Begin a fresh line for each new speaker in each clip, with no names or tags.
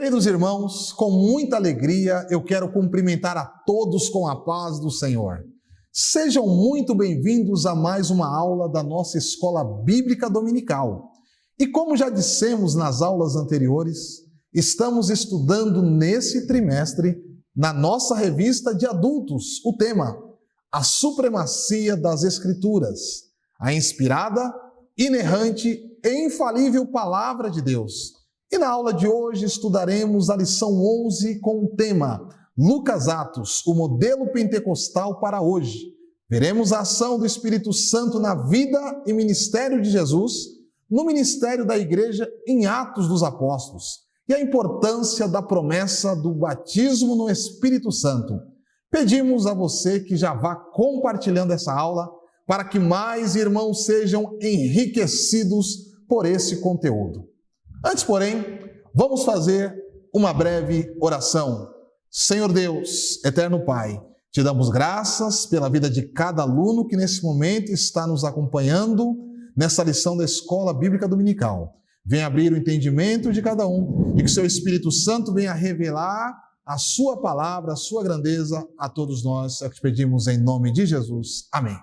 Queridos irmãos, com muita alegria eu quero cumprimentar a todos com a paz do Senhor. Sejam muito bem-vindos a mais uma aula da nossa Escola Bíblica Dominical. E como já dissemos nas aulas anteriores, estamos estudando nesse trimestre, na nossa revista de adultos, o tema A Supremacia das Escrituras, a inspirada, inerrante e infalível Palavra de Deus. E na aula de hoje estudaremos a lição 11 com o tema Lucas Atos, o modelo pentecostal para hoje. Veremos a ação do Espírito Santo na vida e ministério de Jesus, no ministério da igreja em Atos dos Apóstolos e a importância da promessa do batismo no Espírito Santo. Pedimos a você que já vá compartilhando essa aula para que mais irmãos sejam enriquecidos por esse conteúdo. Antes, porém, vamos fazer uma breve oração. Senhor Deus, eterno Pai, te damos graças pela vida de cada aluno que nesse momento está nos acompanhando nessa lição da Escola Bíblica Dominical. Venha abrir o entendimento de cada um e que o seu Espírito Santo venha revelar a sua palavra, a sua grandeza a todos nós. É o que te pedimos em nome de Jesus. Amém.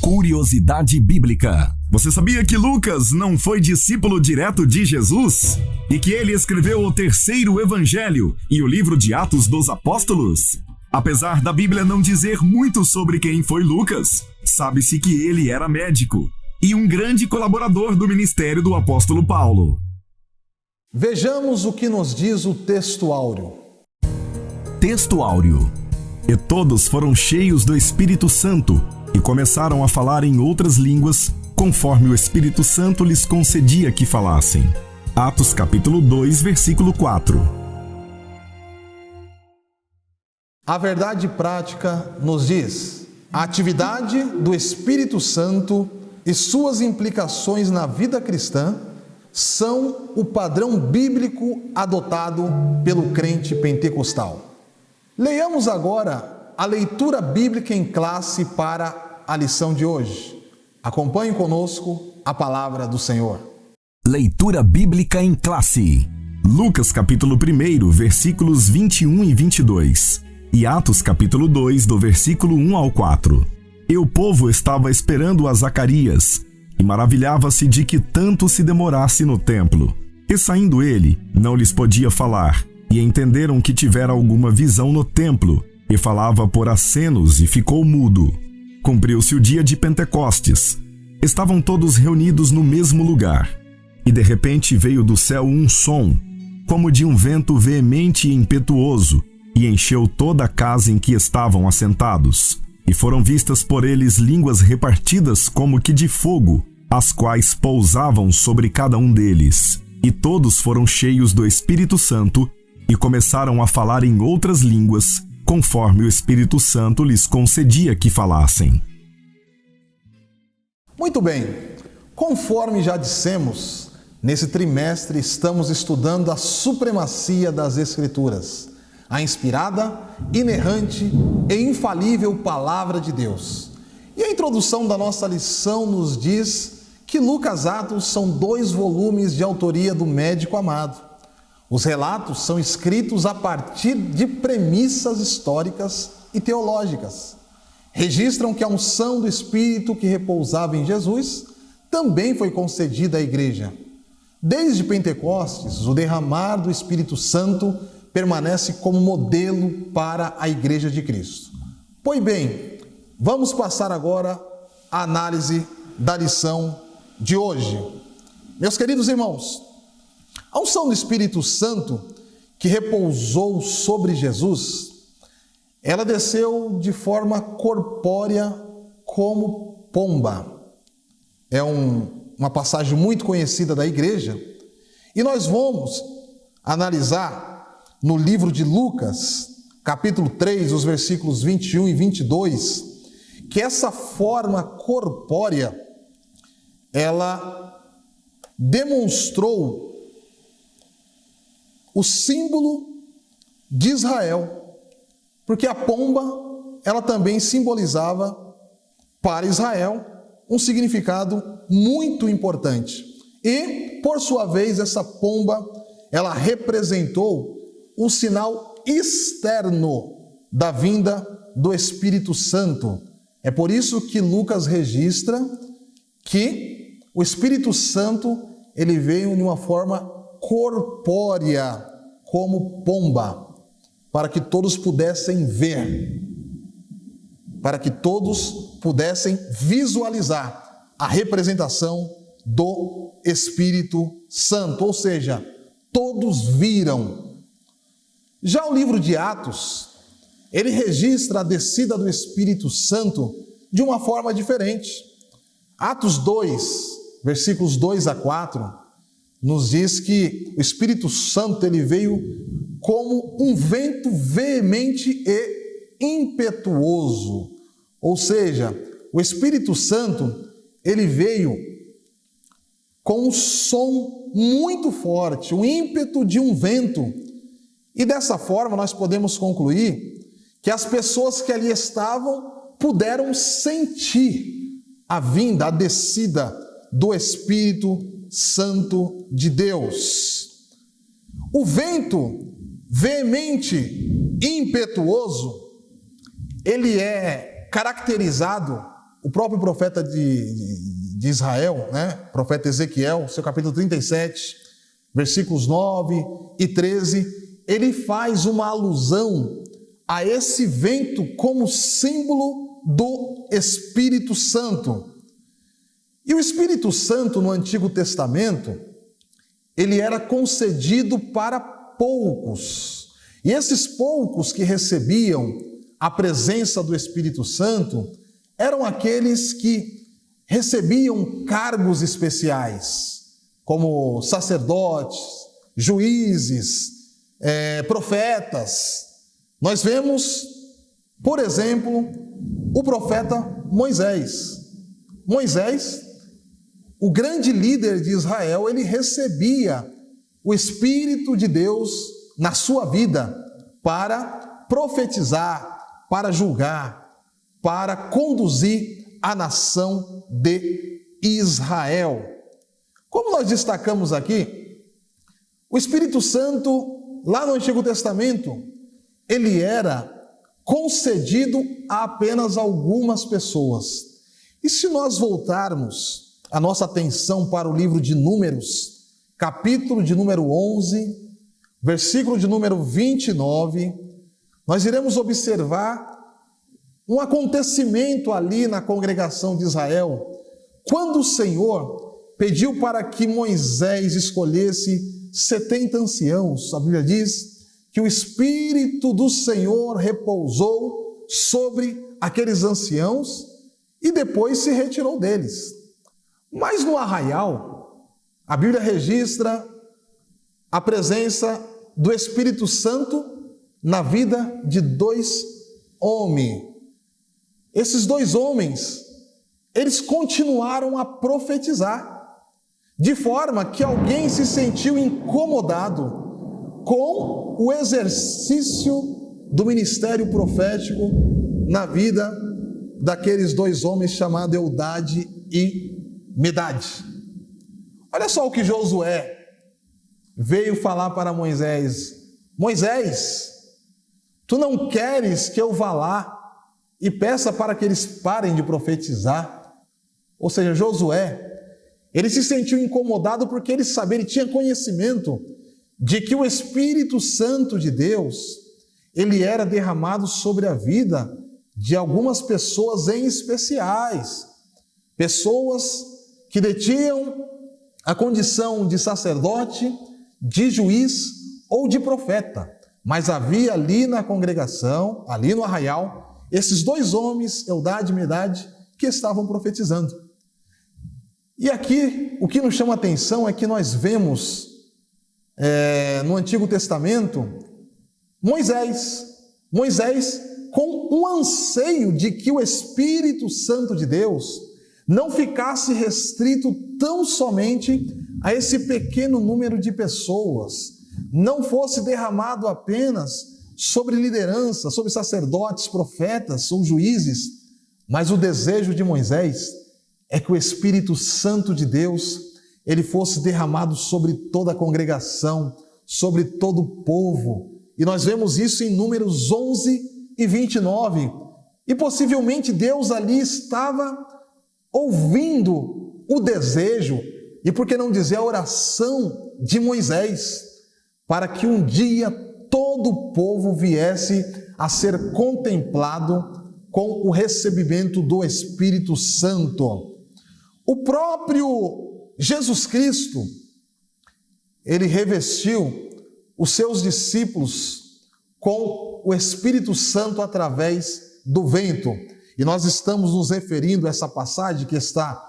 Curiosidade bíblica. Você sabia que Lucas não foi discípulo direto de Jesus? E que ele escreveu o terceiro evangelho e o livro de Atos dos Apóstolos? Apesar da Bíblia não dizer muito sobre quem foi Lucas, sabe-se que ele era médico e um grande colaborador do ministério do apóstolo Paulo.
Vejamos o que nos diz o texto áureo.
Texto áureo. E todos foram cheios do Espírito Santo e começaram a falar em outras línguas, conforme o Espírito Santo lhes concedia que falassem. Atos capítulo 2, versículo 4.
A verdade prática nos diz: a atividade do Espírito Santo e suas implicações na vida cristã são o padrão bíblico adotado pelo crente pentecostal. Leiamos agora a leitura bíblica em classe para a lição de hoje. Acompanhe conosco a palavra do Senhor.
Leitura bíblica em classe. Lucas capítulo 1, versículos 21 e 22. E Atos capítulo 2, do versículo 1 ao 4. E o povo estava esperando a Zacarias, e maravilhava-se de que tanto se demorasse no templo. E saindo ele, não lhes podia falar, e entenderam que tivera alguma visão no templo, e falava por acenos e ficou mudo. Cumpriu-se o dia de Pentecostes. Estavam todos reunidos no mesmo lugar. E de repente veio do céu um som, como de um vento veemente e impetuoso, e encheu toda a casa em que estavam assentados. E foram vistas por eles línguas repartidas como que de fogo, as quais pousavam sobre cada um deles. E todos foram cheios do Espírito Santo e começaram a falar em outras línguas, conforme o Espírito Santo lhes concedia que falassem.
Muito bem, conforme já dissemos, nesse trimestre estamos estudando a supremacia das Escrituras, a inspirada, inerrante e infalível Palavra de Deus. E a introdução da nossa lição nos diz que Lucas Atos são 2 volumes de autoria do médico amado. Os relatos são escritos a partir de premissas históricas e teológicas. Registram que a unção do Espírito que repousava em Jesus também foi concedida à igreja. Desde Pentecostes, o derramar do Espírito Santo permanece como modelo para a igreja de Cristo. Pois bem, vamos passar agora à análise da lição de hoje. Meus queridos irmãos, a unção do Espírito Santo que repousou sobre Jesus, ela desceu de forma corpórea como pomba. É uma passagem muito conhecida da igreja. E nós vamos analisar no livro de Lucas, capítulo 3, os versículos 21 e 22, que essa forma corpórea, ela demonstrou o símbolo de Israel, porque a pomba, ela também simbolizava para Israel um significado muito importante. E, por sua vez, essa pomba, ela representou um sinal externo da vinda do Espírito Santo. É por isso que Lucas registra que o Espírito Santo, ele veio de uma forma corpórea, como pomba, para que todos pudessem ver, para que todos pudessem visualizar a representação do Espírito Santo, ou seja, todos viram. Já o livro de Atos, ele registra a descida do Espírito Santo de uma forma diferente. Atos 2, versículos 2 a 4, nos diz que o Espírito Santo, ele veio como um vento veemente e impetuoso. Ou seja, o Espírito Santo, ele veio com um som muito forte, o ímpeto de um vento. E dessa forma nós podemos concluir que as pessoas que ali estavam puderam sentir a vinda, a descida do Espírito Santo de Deus. O vento veemente e impetuoso, ele é caracterizado, o próprio profeta de Israel, profeta Ezequiel, seu capítulo 37, versículos 9 e 13, ele faz uma alusão a esse vento como símbolo do Espírito Santo. E o Espírito Santo no Antigo Testamento, ele era concedido para poucos. E esses poucos que recebiam a presença do Espírito Santo eram aqueles que recebiam cargos especiais, como sacerdotes, juízes, profetas. Nós vemos, por exemplo, o profeta Moisés. Moisés, o grande líder de Israel, ele recebia o Espírito de Deus na sua vida para profetizar, para julgar, para conduzir a nação de Israel. Como nós destacamos aqui, o Espírito Santo, lá no Antigo Testamento, ele era concedido a apenas algumas pessoas. E se nós voltarmos a nossa atenção para o livro de Números, capítulo de número 11, versículo de número 29, nós iremos observar um acontecimento ali na congregação de Israel, quando o Senhor pediu para que Moisés escolhesse 70 anciãos. A Bíblia diz que o Espírito do Senhor repousou sobre aqueles anciãos e depois se retirou deles. Mas no arraial, a Bíblia registra a presença do Espírito Santo na vida de 2 homens. Esses 2 homens, eles continuaram a profetizar, de forma que alguém se sentiu incomodado com o exercício do ministério profético na vida daqueles 2 homens chamados Eldade e Medade. Olha só o que Josué veio falar para Moisés: Moisés, tu não queres que eu vá lá e peça para que eles parem de profetizar? Ou seja, Josué, ele se sentiu incomodado porque ele sabia, ele tinha conhecimento de que o Espírito Santo de Deus, ele era derramado sobre a vida de algumas pessoas em especiais, pessoas que detinham a condição de sacerdote, de juiz ou de profeta, mas havia ali na congregação, ali no arraial, esses 2 homens, Eldade e Medade, que estavam profetizando. E aqui, o que nos chama a atenção é que nós vemos no Antigo Testamento, Moisés com um anseio de que o Espírito Santo de Deus não ficasse restrito tão somente a esse pequeno número de pessoas, não fosse derramado apenas sobre liderança, sobre sacerdotes, profetas ou juízes, mas o desejo de Moisés é que o Espírito Santo de Deus, ele fosse derramado sobre toda a congregação, sobre todo o povo. E nós vemos isso em Números 11 e 29. E possivelmente Deus ali estava ouvindo o desejo, e por que não dizer a oração de Moisés, para que um dia todo o povo viesse a ser contemplado com o recebimento do Espírito Santo. O próprio Jesus Cristo, ele revestiu os seus discípulos com o Espírito Santo através do vento. E nós estamos nos referindo a essa passagem que está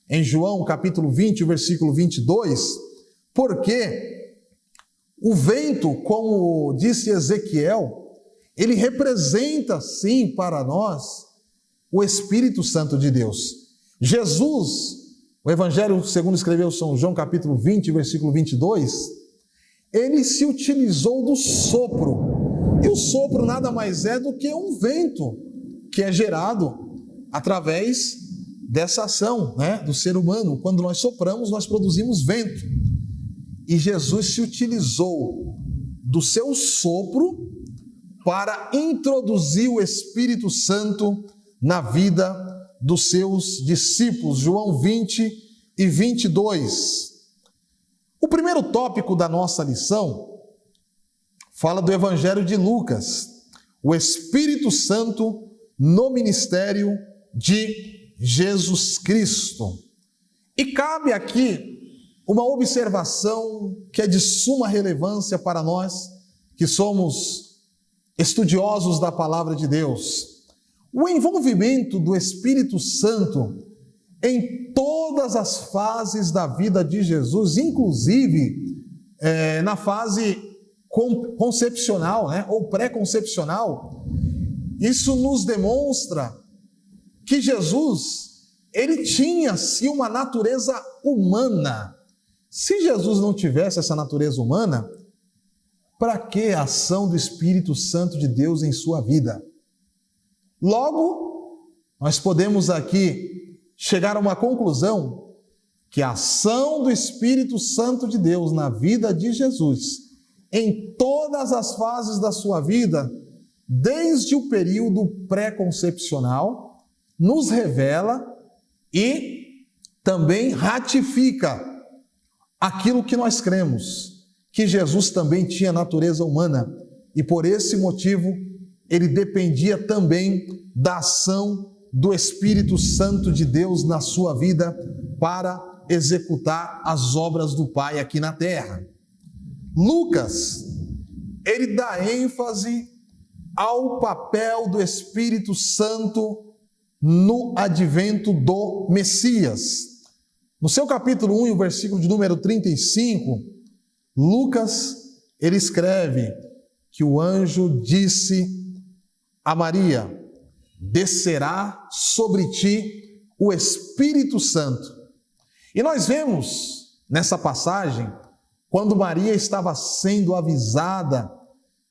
em João, capítulo 20, versículo 22, porque o vento, como disse Ezequiel, ele representa, sim, para nós, o Espírito Santo de Deus. Jesus, o Evangelho segundo escreveu São João, capítulo 20, versículo 22, ele se utilizou do sopro. E o sopro nada mais é do que um vento que é gerado através dessa ação, do ser humano. Quando nós sopramos, nós produzimos vento. E Jesus se utilizou do seu sopro para introduzir o Espírito Santo na vida dos seus discípulos. João 20 e 22. O primeiro tópico da nossa lição fala do Evangelho de Lucas, o Espírito Santo no ministério de Jesus Cristo. E cabe aqui uma observação que é de suma relevância para nós que somos estudiosos da palavra de Deus. O envolvimento do Espírito Santo em todas as fases da vida de Jesus, inclusive na fase concepcional, ou pré-concepcional, isso nos demonstra que Jesus, ele tinha sim uma natureza humana. Se Jesus não tivesse essa natureza humana, para que a ação do Espírito Santo de Deus em sua vida? Logo, nós podemos aqui chegar a uma conclusão que a ação do Espírito Santo de Deus na vida de Jesus, em todas as fases da sua vida, desde o período pré-concepcional, nos revela e também ratifica aquilo que nós cremos, que Jesus também tinha natureza humana e por esse motivo ele dependia também da ação do Espírito Santo de Deus na sua vida para executar as obras do Pai aqui na terra. Lucas, ele dá ênfase ao papel do Espírito Santo no advento do Messias. No seu capítulo 1, e o versículo de número 35, Lucas, ele escreve que o anjo disse a Maria: descerá sobre ti o Espírito Santo. E nós vemos nessa passagem, quando Maria estava sendo avisada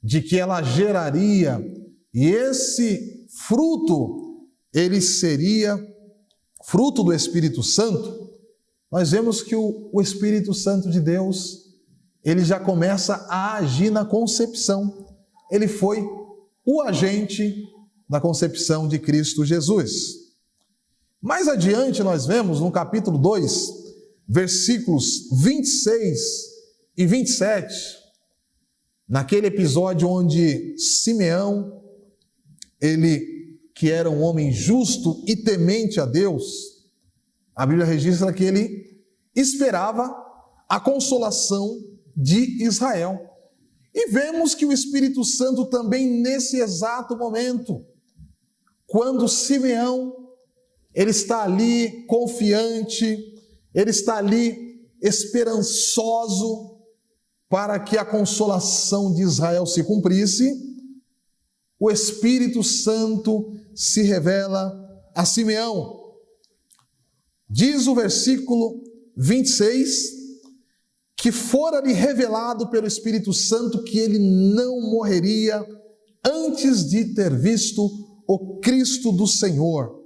de que ela geraria, e esse fruto, ele seria fruto do Espírito Santo, nós vemos que o Espírito Santo de Deus, ele já começa a agir na concepção. Ele foi o agente da concepção de Cristo Jesus. Mais adiante nós vemos no capítulo 2, versículos 26 e 27, naquele episódio onde Simeão, ele que era um homem justo e temente a Deus, a Bíblia registra que ele esperava a consolação de Israel. E vemos que o Espírito Santo também nesse exato momento, quando Simeão, ele está ali confiante, ele está ali esperançoso para que a consolação de Israel se cumprisse, o Espírito Santo se revela a Simeão. Diz o versículo 26, que fora-lhe revelado pelo Espírito Santo que ele não morreria antes de ter visto o Cristo do Senhor.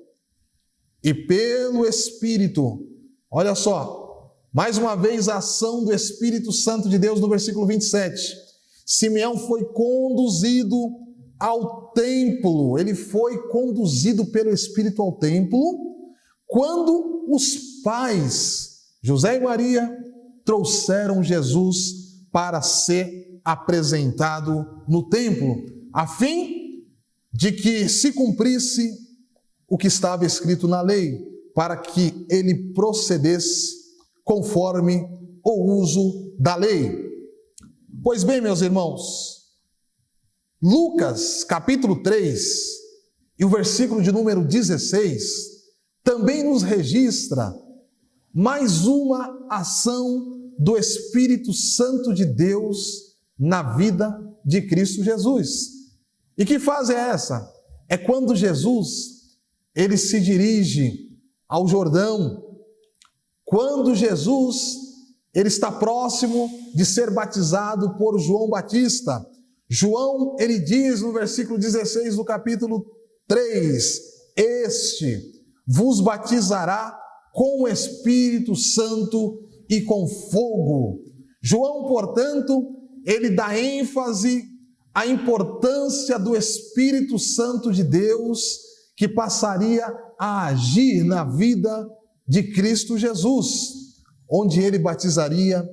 E pelo Espírito, olha só, Mais uma vez a ação do Espírito Santo de Deus no versículo 27. Simeão foi conduzido ao templo, ele foi conduzido pelo Espírito ao templo, quando os pais, José e Maria, trouxeram Jesus para ser apresentado no templo, a fim de que se cumprisse o que estava escrito na lei, para que ele procedesse conforme o uso da lei. Pois bem, meus irmãos, Lucas capítulo 3 e o versículo de número 16 também nos registra mais uma ação do Espírito Santo de Deus na vida de Cristo Jesus. E que fase é essa? É quando Jesus, ele se dirige ao Jordão, quando Jesus, ele está próximo de ser batizado por João Batista. João, ele diz no versículo 16 do capítulo 3, este vos batizará com o Espírito Santo e com fogo. João, portanto, ele dá ênfase à importância do Espírito Santo de Deus que passaria a agir na vida de Cristo Jesus, onde ele batizaria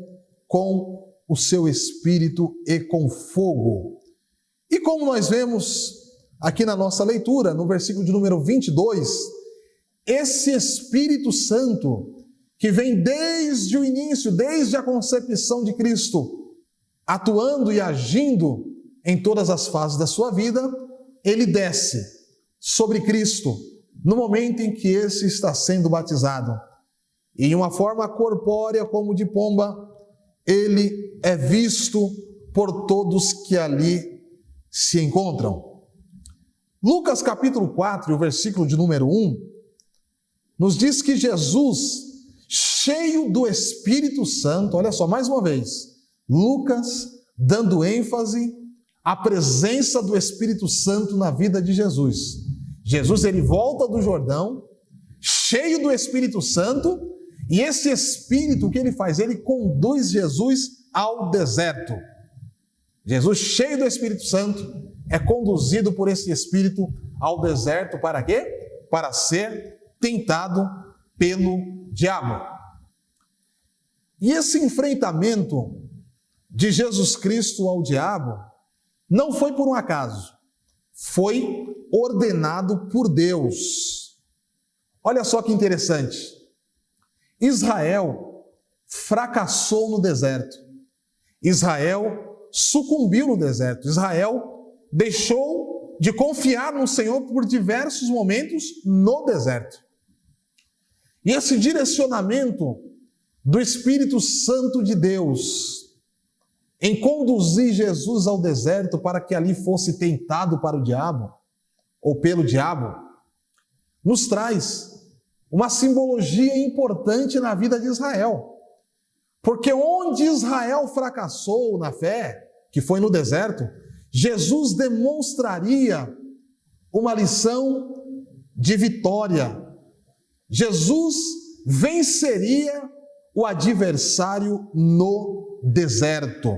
com o seu Espírito e com fogo. E como nós vemos aqui na nossa leitura, no versículo de número 22, esse Espírito Santo, que vem desde o início, desde a concepção de Cristo, atuando e agindo em todas as fases da sua vida, ele desce sobre Cristo, no momento em que esse está sendo batizado. E em uma forma corpórea como de pomba, ele é visto por todos que ali se encontram. Lucas capítulo 4, o versículo de número 1, nos diz que Jesus, cheio do Espírito Santo, olha só, mais uma vez, Lucas dando ênfase à presença do Espírito Santo na vida de Jesus. Jesus, ele volta do Jordão, cheio do Espírito Santo, e esse Espírito, o que ele faz? Ele conduz Jesus ao deserto. Jesus, cheio do Espírito Santo, é conduzido por esse Espírito ao deserto para quê? Para ser tentado pelo diabo. E esse enfrentamento de Jesus Cristo ao diabo não foi por um acaso, foi ordenado por Deus. Olha só que interessante. Israel fracassou no deserto. Israel sucumbiu no deserto. Israel deixou de confiar no Senhor por diversos momentos no deserto. E esse direcionamento do Espírito Santo de Deus em conduzir Jesus ao deserto para que ali fosse tentado para o diabo, ou pelo diabo, nos traz uma simbologia importante na vida de Israel. Porque onde Israel fracassou na fé, que foi no deserto, Jesus demonstraria uma lição de vitória. Jesus venceria o adversário no deserto.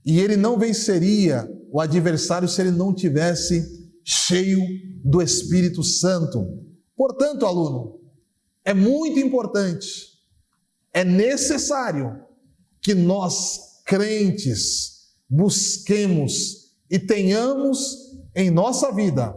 E ele não venceria o adversário se ele não tivesse cheio do Espírito Santo. Portanto, aluno, é muito importante, é necessário que nós, crentes, busquemos e tenhamos em nossa vida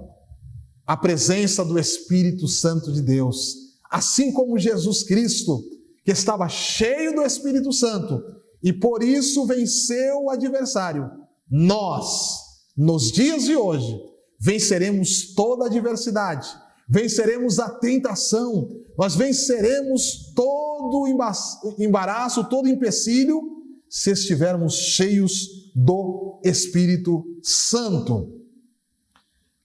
a presença do Espírito Santo de Deus. Assim como Jesus Cristo, que estava cheio do Espírito Santo e por isso venceu o adversário, nós, nos dias de hoje, venceremos toda a adversidade, venceremos a tentação, nós venceremos todo embaraço, todo empecilho, se estivermos cheios do Espírito Santo.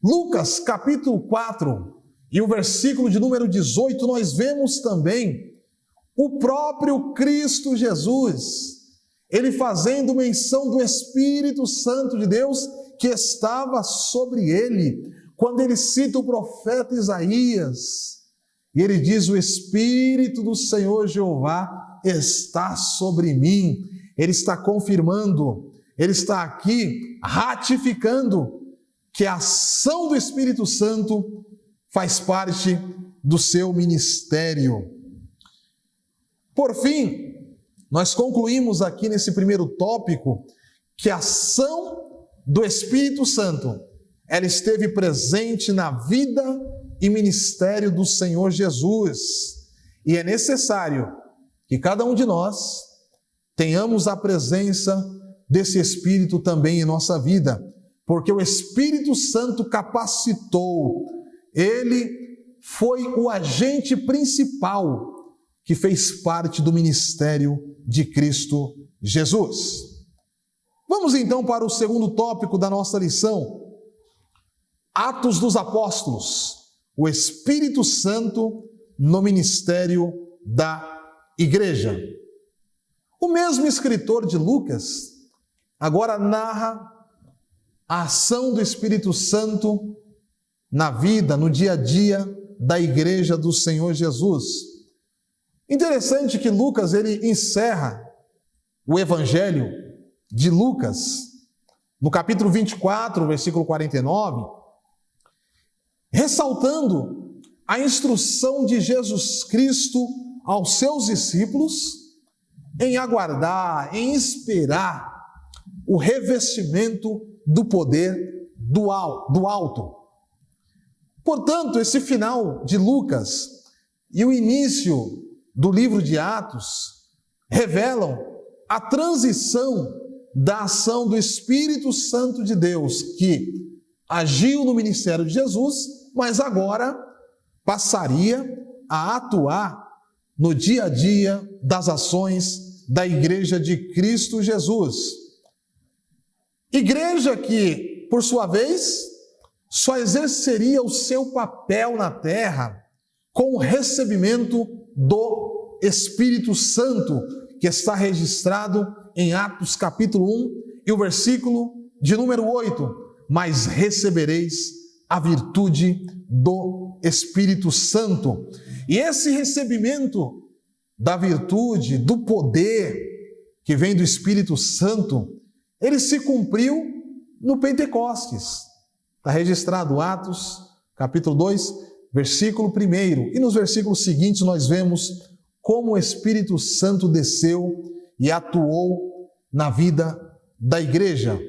Lucas capítulo 4 e o versículo de número 18, nós vemos também o próprio Cristo Jesus, ele fazendo menção do Espírito Santo de Deus que estava sobre ele, quando ele cita o profeta Isaías, e ele diz: o Espírito do Senhor Jeová está sobre mim. Ele está confirmando, ele está aqui ratificando que a ação do Espírito Santo faz parte do seu ministério. Por fim, nós concluímos aqui nesse primeiro tópico que a ação do Espírito Santo, ela esteve presente na vida e ministério do Senhor Jesus. E é necessário que cada um de nós tenhamos a presença desse Espírito também em nossa vida, porque o Espírito Santo capacitou, ele foi o agente principal que fez parte do ministério de Cristo Jesus. Vamos então para o segundo tópico da nossa lição, Atos dos Apóstolos, o Espírito Santo no ministério da igreja. O mesmo escritor de Lucas agora narra a ação do Espírito Santo na vida, no dia a dia da igreja do Senhor Jesus. Interessante que Lucas, ele encerra o Evangelho de Lucas, no capítulo 24, versículo 49, ressaltando a instrução de Jesus Cristo aos seus discípulos em aguardar, em esperar o revestimento do poder do alto. Portanto, esse final de Lucas e o início do livro de Atos revelam a transição da ação do Espírito Santo de Deus, que agiu no ministério de Jesus, mas agora passaria a atuar no dia a dia das ações da Igreja de Cristo Jesus. Igreja que, por sua vez, só exerceria o seu papel na terra com o recebimento do Espírito Santo, que está registrado em Atos capítulo 1 e o versículo de número 8. Mas recebereis a virtude do Espírito Santo. E esse recebimento da virtude, do poder que vem do Espírito Santo, ele se cumpriu no Pentecostes. Está registrado Atos, capítulo 2, versículo 1. E nos versículos seguintes nós vemos como o Espírito Santo desceu e atuou na vida da igreja.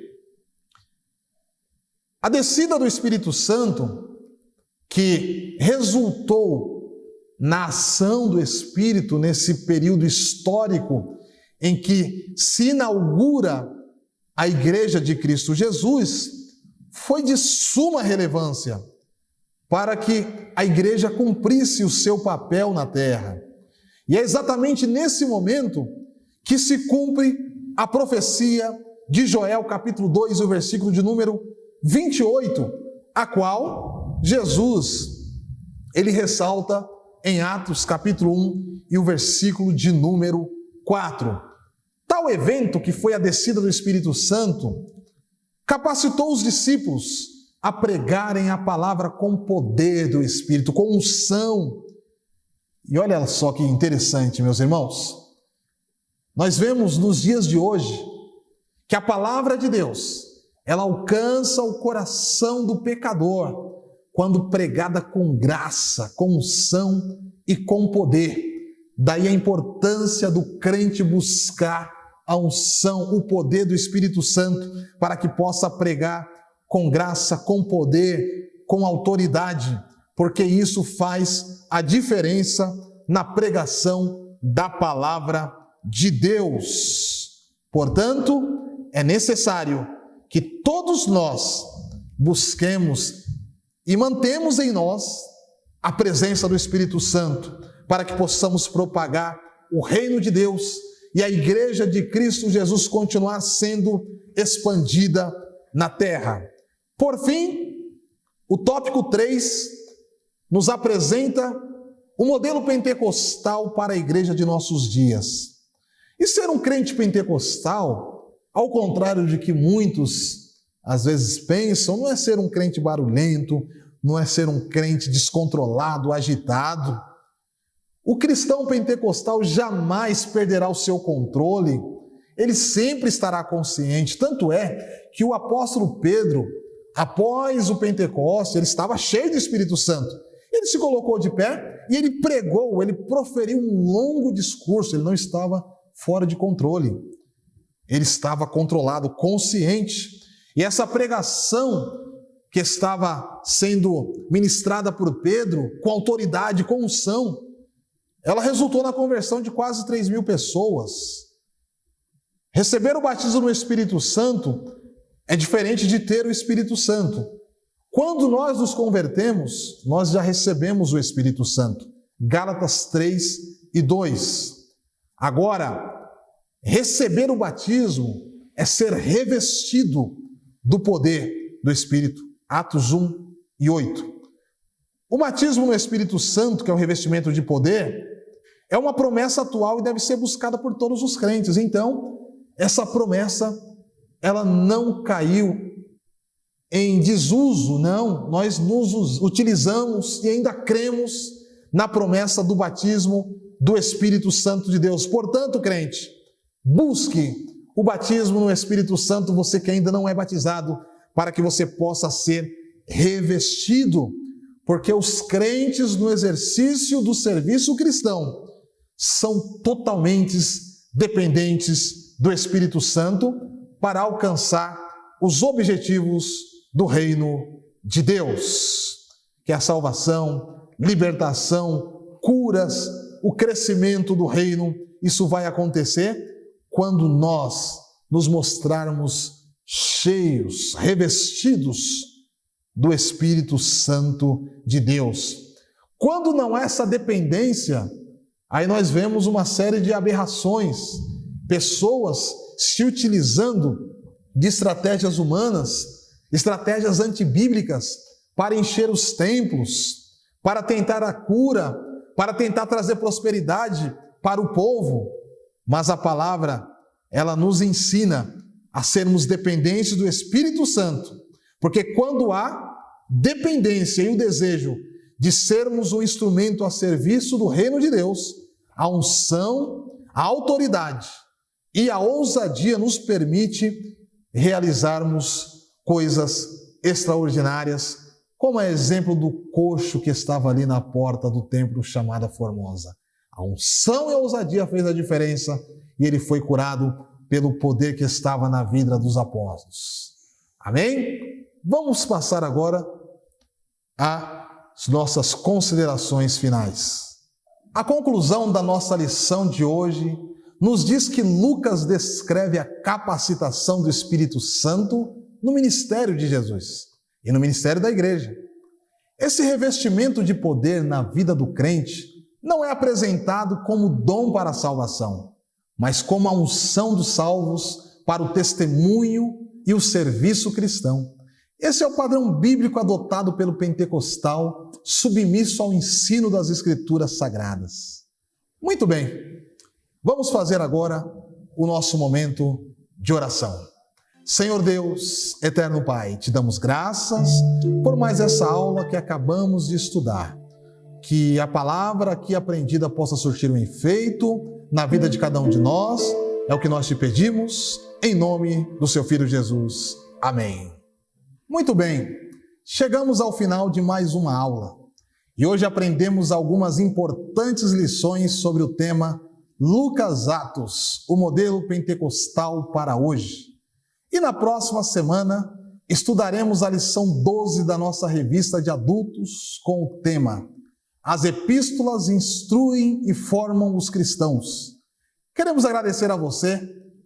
A descida do Espírito Santo, que resultou na ação do Espírito nesse período histórico em que se inaugura a Igreja de Cristo Jesus, foi de suma relevância para que a igreja cumprisse o seu papel na terra. E é exatamente nesse momento que se cumpre a profecia de Joel, capítulo 2, o versículo de número 28, a qual Jesus, ele ressalta em Atos, capítulo 1, e o versículo de número 4. Tal evento, que foi a descida do Espírito Santo, capacitou os discípulos a pregarem a palavra com poder do Espírito, com unção. E olha só que interessante, meus irmãos. Nós vemos nos dias de hoje que a palavra de Deus, ela alcança o coração do pecador quando pregada com graça, com unção e com poder. Daí a importância do crente buscar a unção, o poder do Espírito Santo, para que possa pregar com graça, com poder, com autoridade, porque isso faz a diferença na pregação da palavra de Deus. Portanto, é necessário que todos nós busquemos e mantemos em nós a presença do Espírito Santo, para que possamos propagar o reino de Deus e a igreja de Cristo Jesus continuar sendo expandida na terra. Por fim, o tópico 3 nos apresenta o modelo pentecostal para a igreja de nossos dias. E ser um crente pentecostal, ao contrário de que muitos às vezes pensam, não é ser um crente barulhento, não é ser um crente descontrolado, agitado. O cristão pentecostal jamais perderá o seu controle, ele sempre estará consciente. Tanto é que o apóstolo Pedro, após o Pentecostes, ele estava cheio do Espírito Santo. Ele se colocou de pé e ele pregou, ele proferiu um longo discurso, ele não estava fora de controle. Ele estava controlado, consciente. E essa pregação que estava sendo ministrada por Pedro, com autoridade, com unção, ela resultou na conversão de quase 3.000 pessoas. Receber o batismo no Espírito Santo é diferente de ter o Espírito Santo. Quando nós nos convertemos, nós já recebemos o Espírito Santo. Gálatas 3:2. Agora, receber o batismo é ser revestido do poder do Espírito. Atos 1:8. O batismo no Espírito Santo, que é o revestimento de poder, é uma promessa atual e deve ser buscada por todos os crentes. Então, essa promessa, ela não caiu em desuso, não. Nós nos utilizamos e ainda cremos na promessa do batismo do Espírito Santo de Deus. Portanto, crente, busque o batismo no Espírito Santo, você que ainda não é batizado, para que você possa ser revestido, porque os crentes no exercício do serviço cristão são totalmente dependentes do Espírito Santo para alcançar os objetivos do reino de Deus, que é a salvação, libertação, curas, o crescimento do reino. Isso vai acontecer quando nós nos mostrarmos cheios, revestidos do Espírito Santo de Deus. Quando não há essa dependência, aí nós vemos uma série de aberrações, pessoas se utilizando de estratégias humanas, estratégias antibíblicas para encher os templos, para tentar a cura, para tentar trazer prosperidade para o povo. Mas a palavra, ela nos ensina a sermos dependentes do Espírito Santo, porque quando há dependência e o desejo de sermos um instrumento a serviço do reino de Deus, a unção, a autoridade e a ousadia nos permite realizarmos coisas extraordinárias, como é exemplo do coxo que estava ali na porta do templo chamada Formosa. A unção e a ousadia fez a diferença e ele foi curado pelo poder que estava na vida dos apóstolos. Amém? Vamos passar agora às nossas considerações finais. A conclusão da nossa lição de hoje nos diz que Lucas descreve a capacitação do Espírito Santo no ministério de Jesus e no ministério da igreja. Esse revestimento de poder na vida do crente não é apresentado como dom para a salvação, mas como a unção dos salvos para o testemunho e o serviço cristão. Esse é o padrão bíblico adotado pelo pentecostal, submisso ao ensino das Escrituras Sagradas. Muito bem, vamos fazer agora o nosso momento de oração. Senhor Deus, eterno Pai, te damos graças por mais essa aula que acabamos de estudar. Que a palavra aqui aprendida possa surtir um efeito na vida de cada um de nós. É o que nós te pedimos, em nome do seu Filho Jesus. Amém. Muito bem, chegamos ao final de mais uma aula. E hoje aprendemos algumas importantes lições sobre o tema Lucas Atos, o modelo pentecostal para hoje. E na próxima semana estudaremos a lição 12 da nossa revista de adultos com o tema As Epístolas instruem e formam os cristãos. Queremos agradecer a você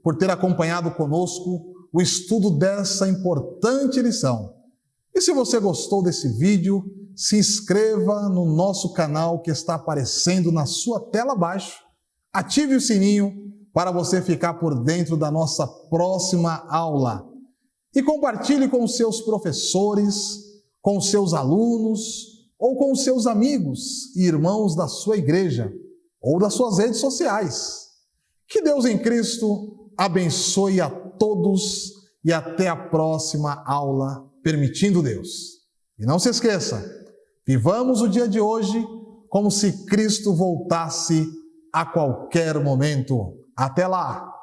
por ter acompanhado conosco o estudo dessa importante lição. E se você gostou desse vídeo, se inscreva no nosso canal que está aparecendo na sua tela abaixo, ative o sininho para você ficar por dentro da nossa próxima aula. E compartilhe com seus professores, com seus alunos ou com seus amigos e irmãos da sua igreja ou das suas redes sociais. Que Deus em Cristo abençoe a todos e até a próxima aula, permitindo Deus. E não se esqueça, vivamos o dia de hoje como se Cristo voltasse a qualquer momento. Até lá!